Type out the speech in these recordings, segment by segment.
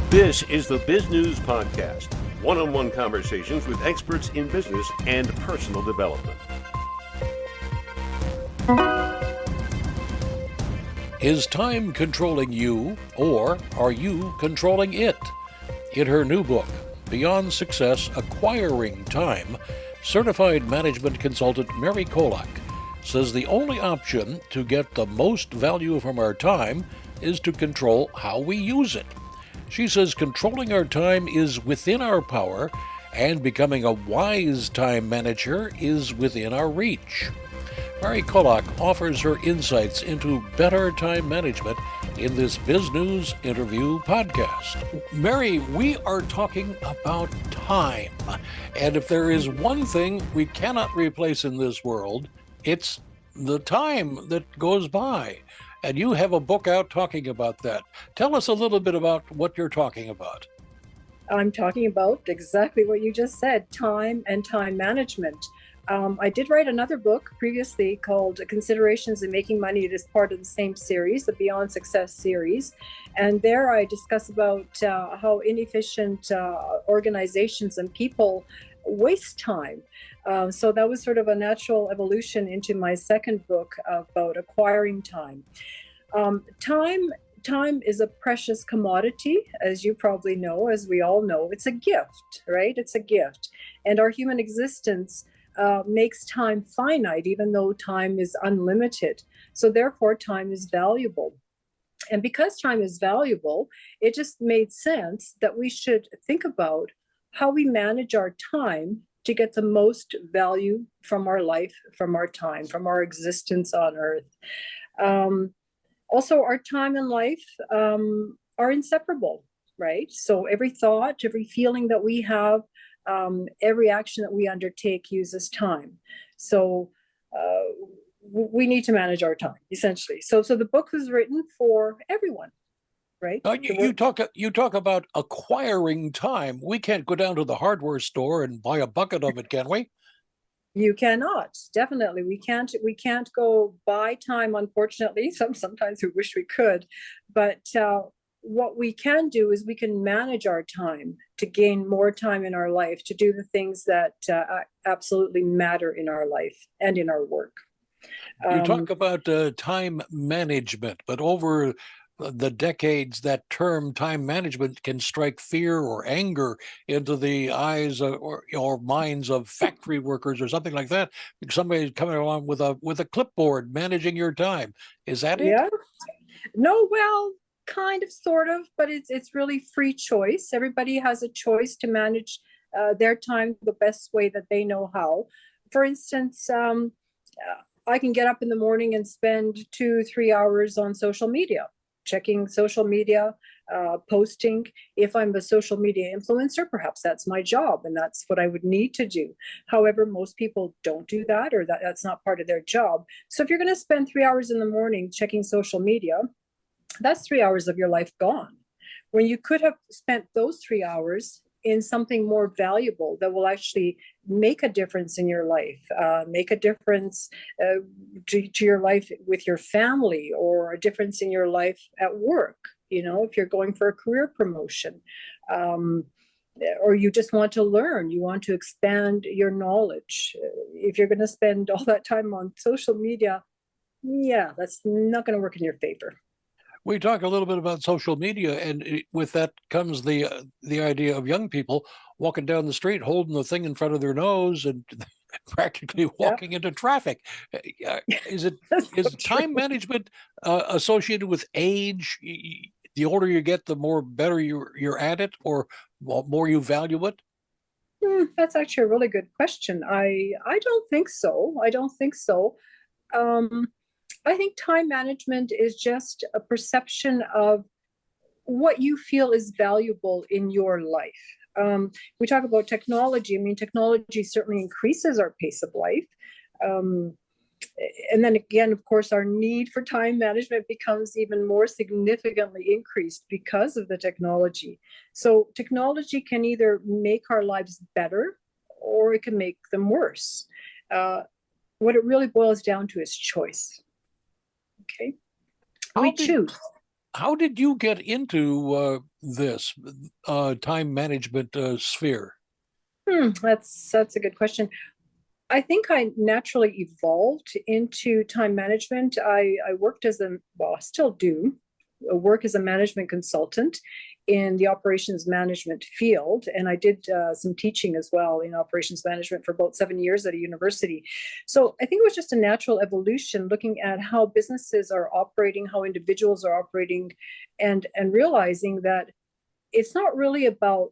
This is the Biz News Podcast, one-on-one conversations with experts in business and personal development. Is time controlling you, or are you controlling it? In her new book, Beyond Success, Acquiring Time, certified management consultant Mary Colak says the only option to get the most value from our time is to control how we use it. She says controlling our time is within our power, and becoming a wise time manager is within our reach. Mary Colak offers her insights into better time management in this Bizgnus Interview podcast. Mary, we are talking about time. And if there is one thing we cannot replace in this world, it's the time that goes by. And you have a book out talking about that. Tell us a little bit about what you're talking about. I'm talking about exactly what you just said, time and time management. I did write another book previously called Considerations in Making Money. It is part of the same series, the Beyond Success series. And there I discuss about how inefficient organizations and people waste time. So that was sort of a natural evolution into my second book about acquiring time. Time is a precious commodity, as you probably know, as we all know. It's a gift, right? It's a gift. And our human existence makes time finite, even though time is unlimited. So therefore, time is valuable. And because time is valuable, it just made sense that we should think about how we manage our time to get the most value from our life, from our time, from our existence on earth. Also, our time and life are inseparable, right? So every thought, every feeling that we have, every action that we undertake uses time. So we need to manage our time, essentially. So the book was written for everyone, right? You talk about acquiring time. We can't go down to the hardware store and buy a bucket of it, can we? You cannot. Definitely, we can't go buy time. Unfortunately, sometimes we wish we could, but what we can do is we can manage our time to gain more time in our life, to do the things that absolutely matter in our life and in our work. You talk about time management, but over the decades, that term time management can strike fear or anger into the eyes or minds of factory workers or something like that. Somebody's coming along with a clipboard managing your time. Is that it? Yeah. No, well, kind of, sort of, but it's really free choice. Everybody has a choice to manage their time the best way that they know how. For instance, I can get up in the morning and spend 2-3 hours on social media, checking social media, posting. If I'm a social media influencer, perhaps that's my job and that's what I would need to do. However, most people don't do that, or that's not part of their job. So if you're going to spend 3 hours in the morning checking social media, that's 3 hours of your life gone, when you could have spent those 3 hours in something more valuable that will actually make a difference in your life, make a difference to your life with your family, or a difference in your life at work. You know, if you're going for a career promotion, or you just want to learn, you want to expand your knowledge. If you're going to spend all that time on social media, yeah, that's not going to work in your favor. We talk a little bit about social media, and with that comes the idea of young people walking down the street holding the thing in front of their nose and practically walking into traffic. Is time management associated with age? The older you get, the more better you're at it, or more you value it? That's actually a really good question. I don't think so. I think time management is just a perception of what you feel is valuable in your life. We talk about technology. I mean, technology certainly increases our pace of life. And then again, of course, our need for time management becomes even more significantly increased because of the technology. So technology can either make our lives better, or it can make them worse. What it really boils down to is choice. Okay. We choose. How did you get into this time management sphere? That's a good question. I think I naturally evolved into time management. I worked well, I still do work as a management consultant in the operations management field. And I did some teaching as well in operations management for about 7 years at a university. So I think it was just a natural evolution looking at how businesses are operating, how individuals are operating, and realizing that it's not really about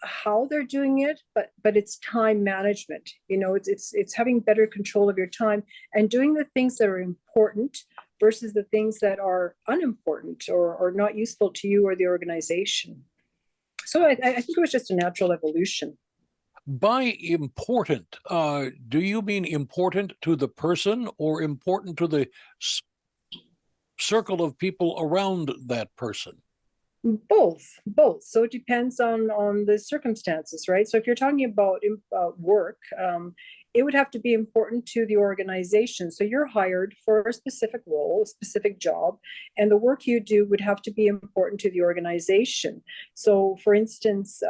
how they're doing it, but it's time management. It's having better control of your time and doing the things that are important versus the things that are unimportant or not useful to you or the organization. So I think it was just a natural evolution. By important, do you mean important to the person or important to the circle of people around that person? Both. So it depends on the circumstances, right? So if you're talking about work, it would have to be important to the organization. So you're hired for a specific role, a specific job, and the work you do would have to be important to the organization. So, for instance,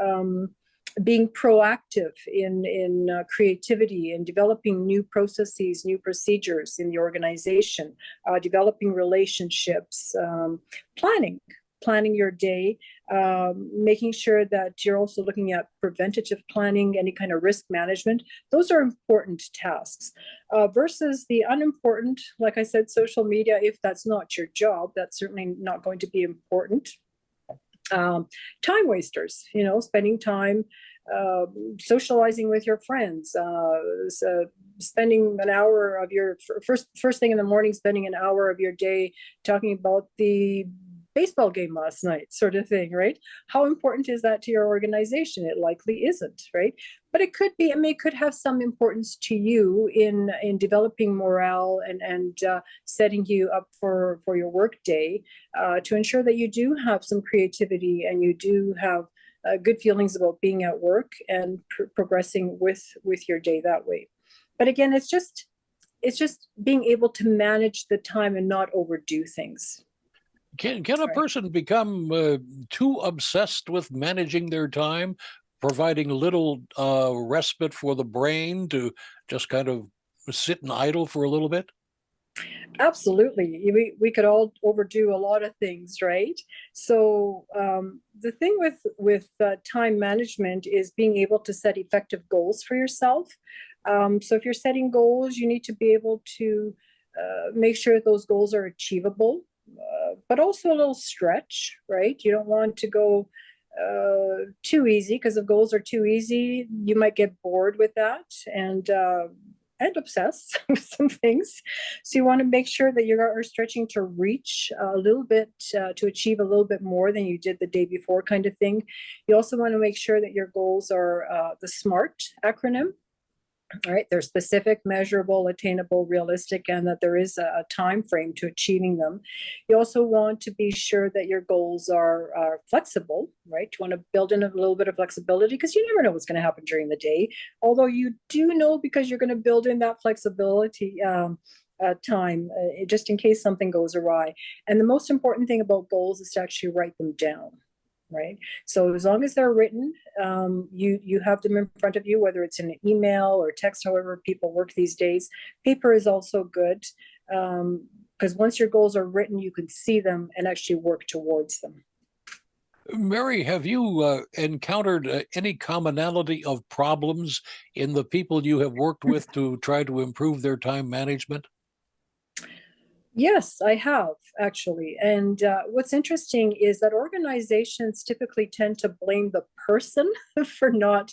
being proactive in creativity and developing new processes, new procedures in the organization, developing relationships, planning your day, making sure that you're also looking at preventative planning, any kind of risk management. Those are important tasks versus the unimportant, like I said, social media. If that's not your job, that's certainly not going to be important. Time wasters, spending time socializing with your friends, spending an hour of your first thing in the morning, spending an hour of your day talking about the baseball game last night, sort of thing, right? How important is that to your organization? It likely isn't, right? But it could be. I mean, it could have some importance to you in developing morale and setting you up for your work day to ensure that you do have some creativity and you do have good feelings about being at work and progressing with your day that way. But again, it's just being able to manage the time and not overdo things. Can a person become too obsessed with managing their time, providing little respite for the brain to just kind of sit and idle for a little bit? Absolutely. We could all overdo a lot of things, right? So the thing with time management is being able to set effective goals for yourself. So if you're setting goals, you need to be able to make sure those goals are achievable. But also a little stretch, right? You don't want to go too easy, because if goals are too easy, you might get bored with that and obsessed with some things. So you want to make sure that you are stretching to reach a little bit, to achieve a little bit more than you did the day before, kind of thing. You also want to make sure that your goals are the SMART acronym. All right, they're specific, measurable, attainable, realistic, and that there is a time frame to achieving them. You also want to be sure that your goals are flexible, right? You want to build in a little bit of flexibility, because you never know what's going to happen during the day. Although you do know, because you're going to build in that flexibility time, just in case something goes awry. And the most important thing about goals is to actually write them down. Right. So as long as they're written, you have them in front of you, whether it's in an email or text, however people work these days. Paper is also good, because once your goals are written, you can see them and actually work towards them. Mary, have you encountered any commonality of problems in the people you have worked with to try to improve their time management? Yes, I have, actually. And what's interesting is that organizations typically tend to blame the person for not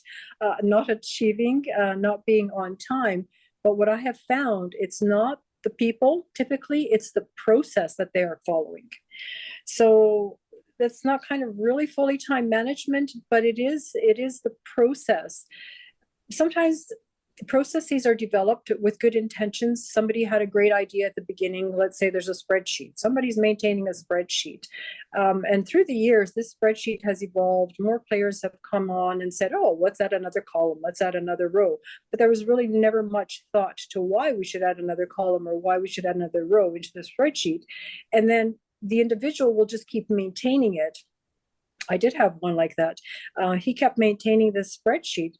achieving, not being on time. But what I have found, it's not the people. Typically, it's the process that they are following. So that's not kind of really fully time management, but it is the process. Sometimes processes are developed with good intentions. Somebody had a great idea at the beginning. Let's say there's a spreadsheet. Somebody's maintaining a spreadsheet. And through the years, this spreadsheet has evolved. More players have come on and said, oh, let's add another column. Let's add another row. But there was really never much thought to why we should add another column or why we should add another row into the spreadsheet. And then the individual will just keep maintaining it. I did have one like that. He kept maintaining this spreadsheet,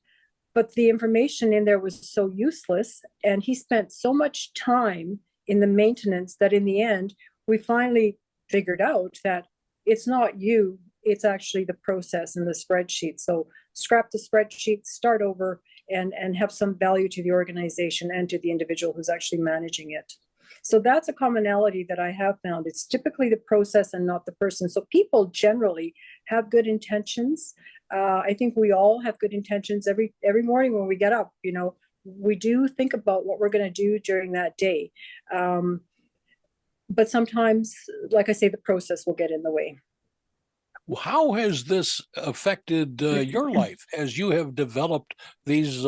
but the information in there was so useless, and he spent so much time in the maintenance that in the end, we finally figured out that it's not you, it's actually the process in the spreadsheet. So scrap the spreadsheet, start over, and have some value to the organization and to the individual who's actually managing it. So that's a commonality that I have found. It's typically the process and not the person. So people generally have good intentions. I think we all have good intentions every morning when we get up. You know, we do think about what we're going to do during that day. But sometimes, like I say, the process will get in the way. How has this affected your life as you have developed these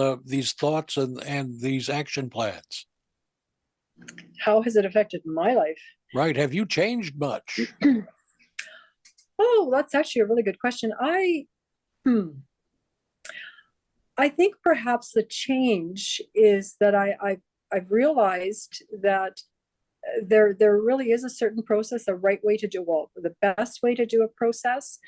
thoughts and these action plans? How has it affected my life? Right. Have you changed much? Oh, that's actually a really good question. I think perhaps the change is that I've realized that there really is a certain process, a right way to do, well, the best way to do a process.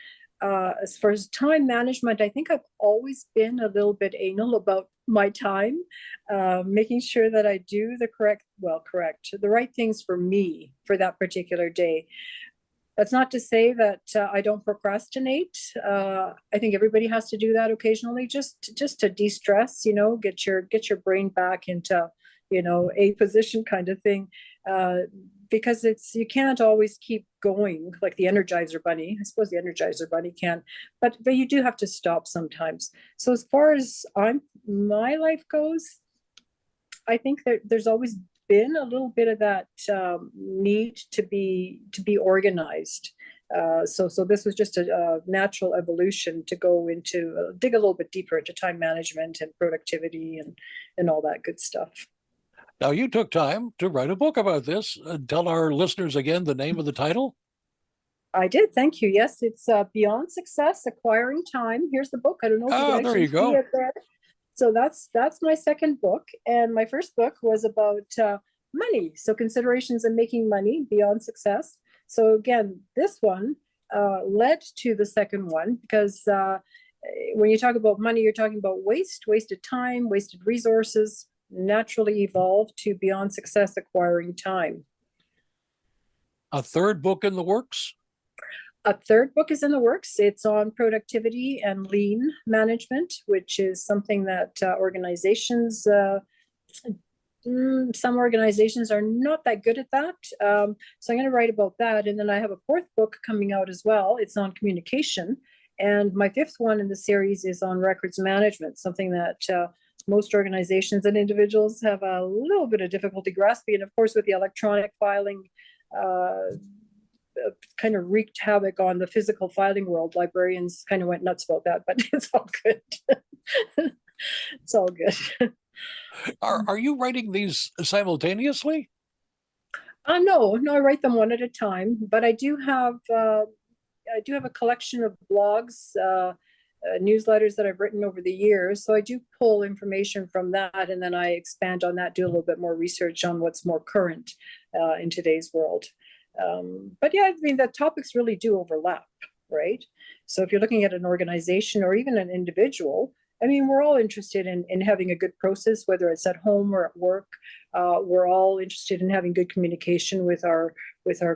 As far as time management, I think I've always been a little bit anal about my time, making sure that I do the the right things for me for that particular day. That's not to say that I don't procrastinate. I think everybody has to do that occasionally, just to de-stress, you know, get your brain back into, you know, a position kind of thing. Because you can't always keep going like the Energizer Bunny. I suppose the Energizer Bunny can, but you do have to stop sometimes. So as far as my life goes, I think that there's always been a little bit of that need to be organized. So this was just a natural evolution to go into dig a little bit deeper into time management and productivity and all that good stuff. Now, you took time to write a book about this. Tell our listeners again the name of the title. I did. Thank you. Yes, it's Beyond Success, Acquiring Time. Here's the book. I don't know if you can actually see it there. So that's my second book. And my first book was about money. So considerations in making money, Beyond Success. So again, this one led to the second one because when you talk about money, you're talking about wasted time, wasted resources, naturally evolved to Beyond Success, Acquiring Time. A third book in the works? A third book is in the works. It's on productivity and lean management, which is something that organizations, some organizations are not that good at that. So I'm going to write about that. And then I have a fourth book coming out as well. It's on communication. And my fifth one in the series is on records management, something that most organizations and individuals have a little bit of difficulty grasping. And of course, with the electronic filing, kind of wreaked havoc on the physical filing world. Librarians kind of went nuts about that, but it's all good. It's all good. Are you writing these simultaneously? No, I write them one at a time, but I do have a collection of blogs, newsletters that I've written over the years. So I do pull information from that, and then I expand on that, do a little bit more research on what's more current in today's world. But yeah, I mean, the topics really do overlap, right? So if you're looking at an organization or even an individual, I mean, we're all interested in having a good process, whether it's at home or at work. We're all interested in having good communication with our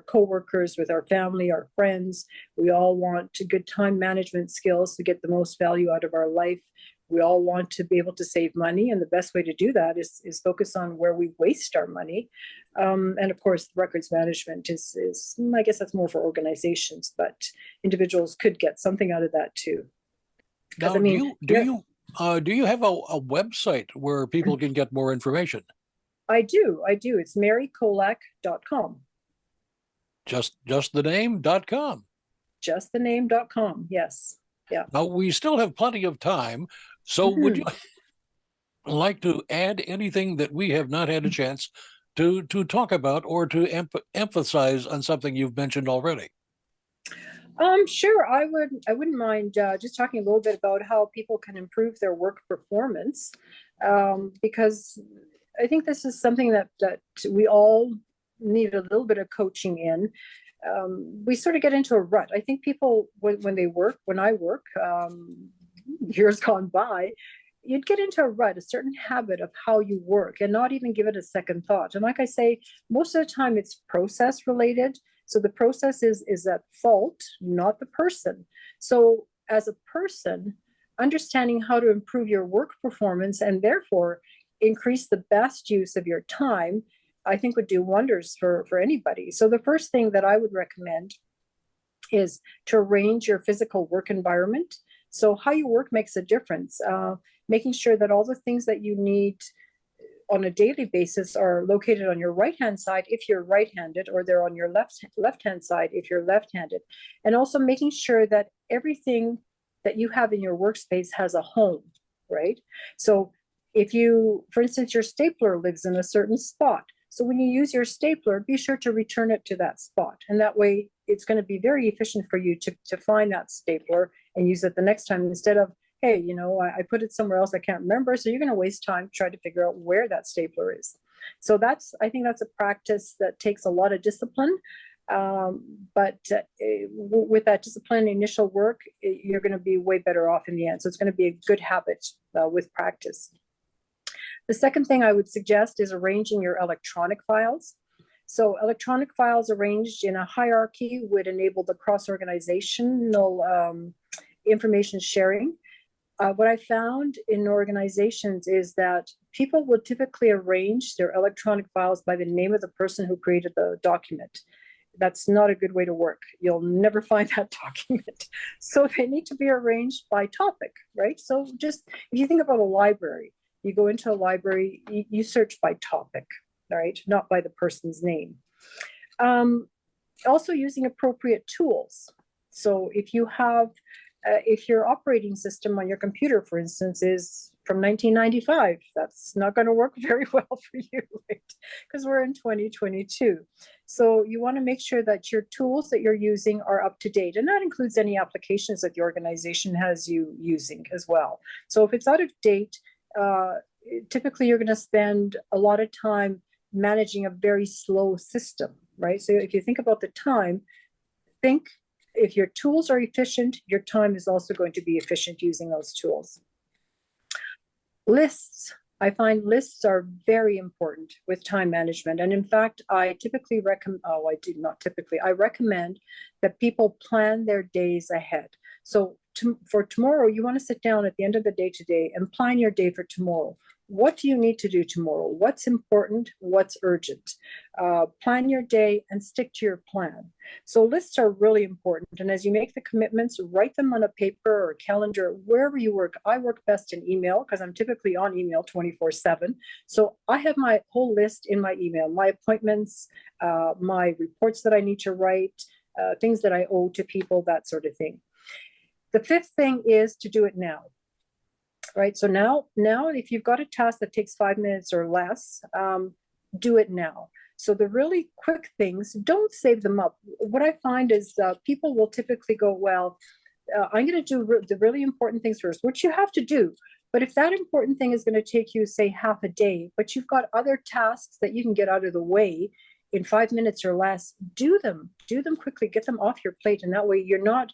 coworkers, with our family, our friends. We all want good time management skills to get the most value out of our life. We all want to be able to save money, and the best way to do that is focus on where we waste our money. And of course, records management is I guess that's more for organizations, but individuals could get something out of that too. Now, I mean, do you have a website where people can get more information? I do. It's marycolak.com. Just the name.com. Just the name.com. Yes. Yeah. Now, we still have plenty of time. So would you like to add anything that we have not had a chance to talk about or to emphasize on something you've mentioned already? Sure. I wouldn't mind just talking a little bit about how people can improve their work performance, because I think this is something that we all need a little bit of coaching in. we sort of get into a rut. I think people, when I work, years gone by, you'd get into a rut, a certain habit of how you work and not even give it a second thought. And like I say, most of the time it's process related. So the process is at fault, not the person. So as a person, understanding how to improve your work performance and therefore increase the best use of your time, I think would do wonders for anybody. So the first thing that I would recommend is to arrange your physical work environment. So how you work makes a difference. Making sure that all the things that you need on a daily basis are located on your right-hand side if you're right-handed, or they're on your left-hand side if you're left-handed. And also making sure that everything that you have in your workspace has a home, right? So if you, for instance, your stapler lives in a certain spot, so when you use your stapler, be sure to return it to that spot. And that way it's going to be very efficient for you to find that stapler and use it the next time, instead of, hey, I put it somewhere else, I can't remember. So you're going to waste time trying to figure out where that stapler is. So I think that's a practice that takes a lot of discipline. But with that discipline, initial work, you're going to be way better off in the end. So it's going to be a good habit with practice. The second thing I would suggest is arranging your electronic files. So electronic files arranged in a hierarchy would enable the cross-organizational information sharing. What I found in organizations is that people would typically arrange their electronic files by the name of the person who created the document. That's not a good way to work. You'll never find that document. So they need to be arranged by topic, right? So just, if you think about a library, you go into a library, you search by topic, right? Not by the person's name. Also using appropriate tools. So if you have, if your operating system on your computer, for instance, is from 1995, that's not going to work very well for you, right? Because we're in 2022. So you want to make sure that your tools that you're using are up to date. And that includes any applications that the organization has you using as well. So if it's out of date, typically you're going to spend a lot of time managing a very slow system, right? So if you think about the time, think if your tools are efficient, your time is also going to be efficient using those tools. Lists. I find lists are very important with time management. And in fact, I typically recommend, I recommend that people plan their days ahead. So for tomorrow, you want to sit down at the end of the day today and plan your day for tomorrow. What do you need to do tomorrow? What's important? What's urgent? Plan your day and stick to your plan. So lists are really important. And as you make the commitments, write them on a paper or a calendar, wherever you work. I work best in email because I'm typically on email 24/7. So I have my whole list in my email, my appointments, my reports that I need to write, things that I owe to people, that sort of thing. The fifth thing is to do it now. Right. So now, if you've got a task that takes 5 minutes or less, do it now. So the really quick things, don't save them up. What I find is people will typically go, well, I'm going to do the really important things first, which you have to do. But if that important thing is going to take you, say, half a day, but you've got other tasks that you can get out of the way in 5 minutes or less, do them quickly, get them off your plate. And that way you're not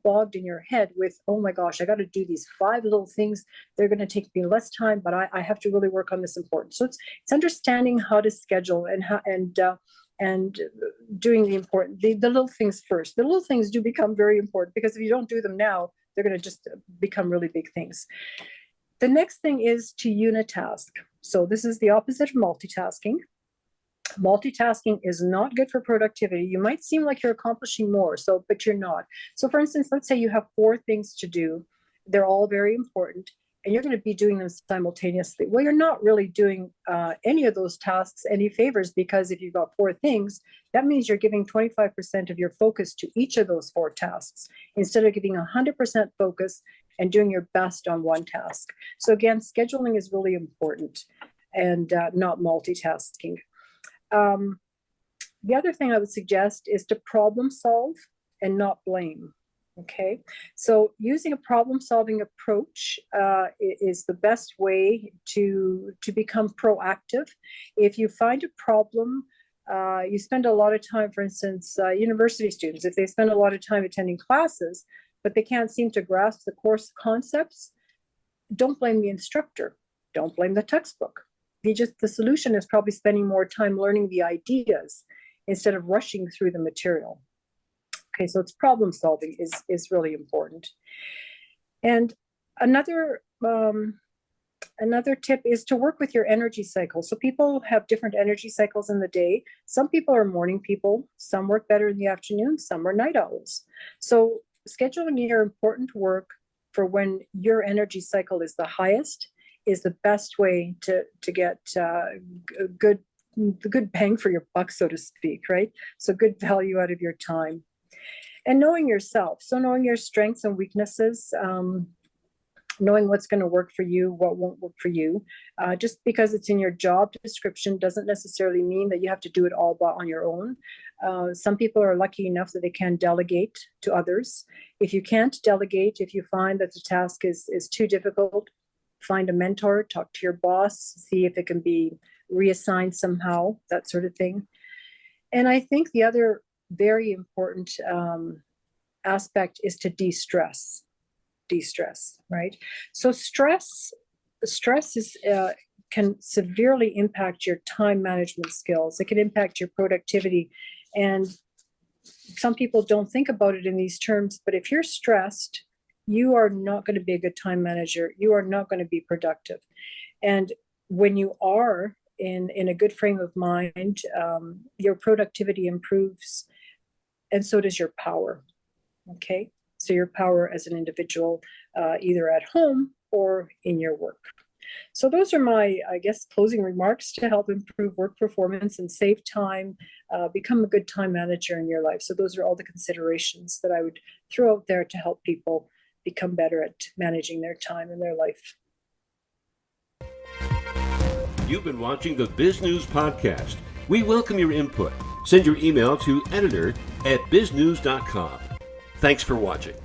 bogged in your head with, oh my gosh, I got to do these 5 little things. They're going to take me less time, but I have to really work on this important. So it's understanding how to schedule and doing the little things first. The little things do become very important because if you don't do them now, they're going to just become really big things. The next thing is to unitask. So this is the opposite of multitasking. Multitasking is not good for productivity. You might seem like you're accomplishing more, but you're not. So for instance, let's say you have 4 things to do. They're all very important, and you're going to be doing them simultaneously. Well, you're not really doing any of those tasks any favors, because if you've got 4 things, that means you're giving 25% of your focus to each of those 4 tasks, instead of giving 100% focus and doing your best on one task. So again, scheduling is really important, and not multitasking. The other thing I would suggest is to problem solve and not blame. Okay, so using a problem-solving approach is the best way to become proactive. If you find a problem, You spend a lot of time, for instance, university students, if they spend a lot of time attending classes, but they can't seem to grasp the course concepts, don't blame the instructor. Don't blame the textbook. The solution is probably spending more time learning the ideas instead of rushing through the material. Okay, so it's problem solving is really important. And another tip is to work with your energy cycle. So people have different energy cycles in the day. Some people are morning people, some work better in the afternoon, some are night owls. So scheduling your important work for when your energy cycle is the highest is the best way to get the good bang for your buck, so to speak, right? So good value out of your time. And knowing yourself, so knowing your strengths and weaknesses, knowing what's going to work for you, what won't work for you. Just because it's in your job description doesn't necessarily mean that you have to do it all on your own. Some people are lucky enough that they can delegate to others. If you can't delegate, if you find that the task is too difficult, find a mentor, talk to your boss, see if it can be reassigned somehow, that sort of thing. And I think the other very important aspect is to de-stress, right? So stress is can severely impact your time management skills. It can impact your productivity. And some people don't think about it in these terms, but if you're stressed, you are not going to be a good time manager. You are not going to be productive. And when you are in a good frame of mind, your productivity improves, and so does your power. Okay, so your power as an individual, either at home or in your work. So those are my, I guess, closing remarks to help improve work performance and save time, become a good time manager in your life. So those are all the considerations that I would throw out there to help people become better at managing their time in their life. You've been watching the Biznews Podcast. We welcome your input. Send your email to editor@biznews.com. Thanks for watching.